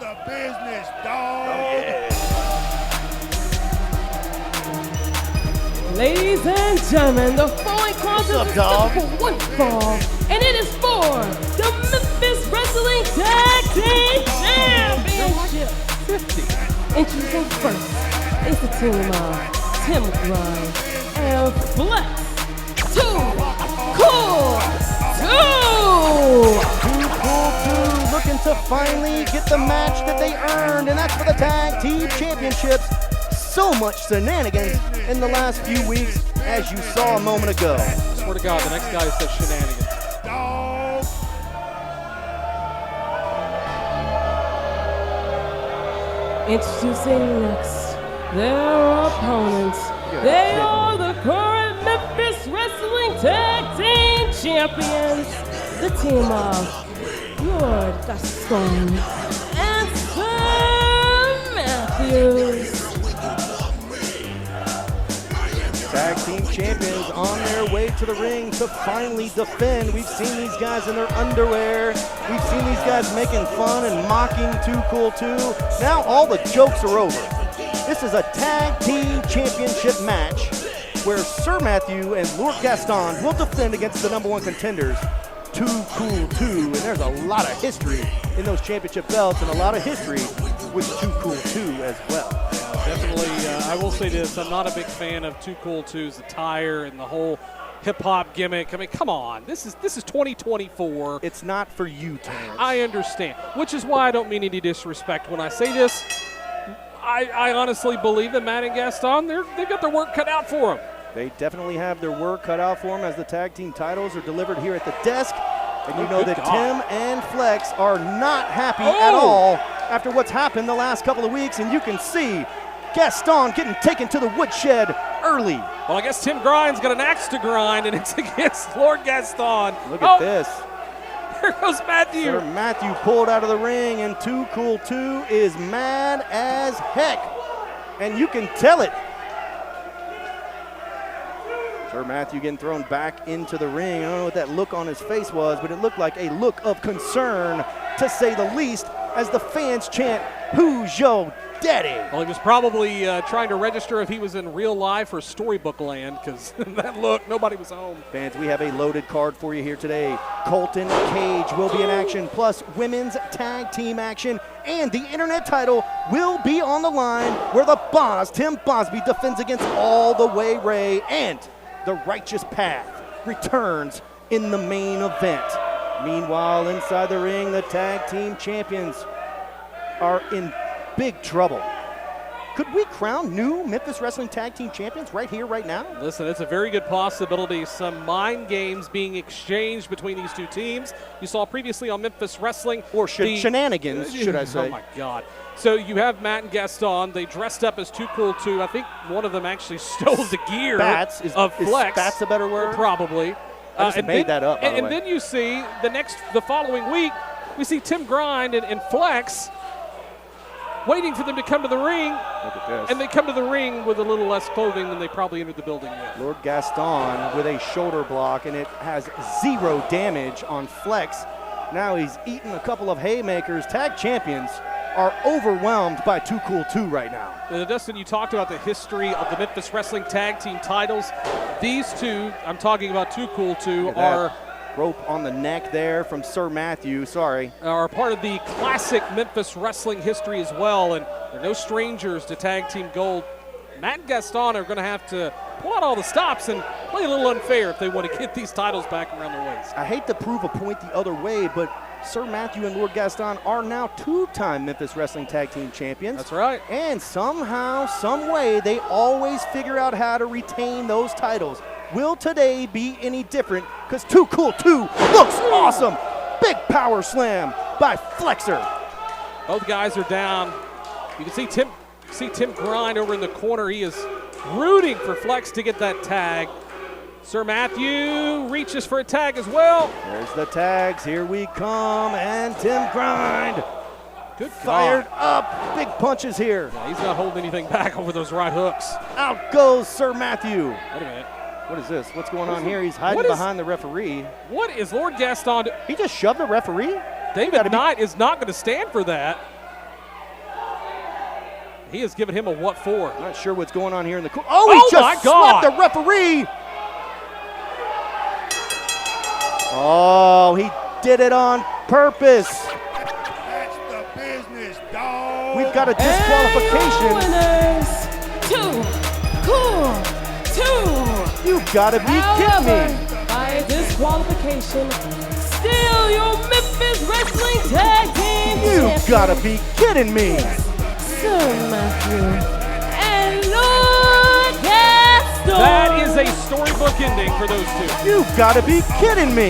the business, dog. Ladies and gentlemen, the following contest is set for one fall, and it is for the Memphis Wrestling Tag Team Championship. 50. Introducing first is the team of Tim Grind and Flex. Kool. Looking to finally get the match that they earned, and that's for the Tag Team Championships. So much shenanigans in the last few weeks, as you saw a moment ago. I swear to God, the next guy says shenanigans. Introducing next, their opponents. They are the current Memphis Wrestling Tag Team Champions. The team of Lord Gaston and Sir Matthews. Tag Team Champions on their way to the ring to finally defend. We've seen these guys in their underwear. We've seen these guys making fun and mocking Too Cool 2. Now all the jokes are over. This is a Tag Team Championship match where Sir Matthew and Lord Gaston will defend against the #1 contenders, Too Cool 2. And there's a lot of history in those championship belts and a lot of history with Too Cool 2 as well. Definitely, I will say this, I'm not a big fan of Too Cool 2's attire and the whole hip-hop gimmick. I mean, come on, this is 2024. It's not for you, Terrence. I understand, which is why I don't mean any disrespect when I say this. I honestly believe that Matt and Gaston, they've got their work cut out for them. They definitely have their work cut out for them as the tag team titles are delivered here at the desk. And you know that Tim and Flex are not happy at all after what's happened the last couple of weeks. And you can see Gaston getting taken to the woodshed early. Well, I guess Tim Grind's got an axe to grind, and it's against Lord Gaston. Look at this. Here goes Matthew. Sir Matthew pulled out of the ring, and Too Cool 2 is mad as heck. And you can tell it. Sir Matthew getting thrown back into the ring. I don't know what that look on his face was, but it looked like a look of concern, to say the least, as the fans chant, "Who's your daddy?" Well, he was probably trying to register if he was in real life or storybook land, because that look, nobody was home. Fans, we have a loaded card for you here today. Colton Cage will be in action, plus women's tag team action, and the internet title will be on the line, where the boss, Tim Bosby, defends against All the Way Ray, and the Righteous Path returns in the main event. Meanwhile, inside the ring, the tag team champions are in big trouble. Could we crown new Memphis Wrestling Tag Team Champions right here, right now? Listen, it's a very good possibility. Some mind games being exchanged between these two teams. You saw previously on Memphis Wrestling. Or shenanigans, should I say. Oh, my God. So you have Matt and Gaston. They dressed up as Too Cool 2. I think one of them actually stole the gear of Flex. That's a better word? Probably. I just made that up, by the way. And then you see the following week, we see Tim Grind and Flex waiting for them to come to the ring. Look at this. And they come to the ring with a little less clothing than they probably entered the building with. Lord Gaston with a shoulder block, and it has 0 damage on Flex. Now he's eaten a couple of haymakers. Tag champions are overwhelmed by Too Cool 2 right now. Dustin, you talked about the history of the Memphis Wrestling Tag Team titles. These two, I'm talking about Too Cool 2, are rope on the neck there from Sir Matthew, are part of the classic Memphis wrestling history as well, and they're no strangers to tag team gold. Matt and Gaston are going to have to pull out all the stops and play a little unfair if they want to get these titles back around their waist. I hate to prove a point the other way, but Sir Matthew and Lord Gaston are now 2-time Memphis Wrestling Tag Team Champions. That's right. And somehow, some way, they always figure out how to retain those titles. Will today be any different? Because Too Cool 2 looks awesome. Big power slam by Flexer. Both guys are down. You can see Tim Grind over in the corner. He is rooting for Flex to get that tag. Sir Matthew reaches for a tag as well. There's the tags. Here we come. And Tim Grind. Good fired up. Big punches here. Yeah, he's not holding anything back over those right hooks. Out goes Sir Matthew. Wait a minute. What is this? What's going on here? He's hiding behind the referee. What is Lord Gaston? He just shoved the referee? David Knight is not going to stand for that. He has given him a what for. Not sure what's going on here in the corner. Oh, he just slapped the referee. Oh, he did it on purpose. That's the business, dog. We've got a disqualification. And winners, 2, Kool, 2. You gotta be kidding me. By disqualification, still your Memphis Wrestling Tag Team You Champions, gotta be kidding me. Sir Matthew and Lord Gaston. That is a storybook ending for those two. You gotta be kidding me.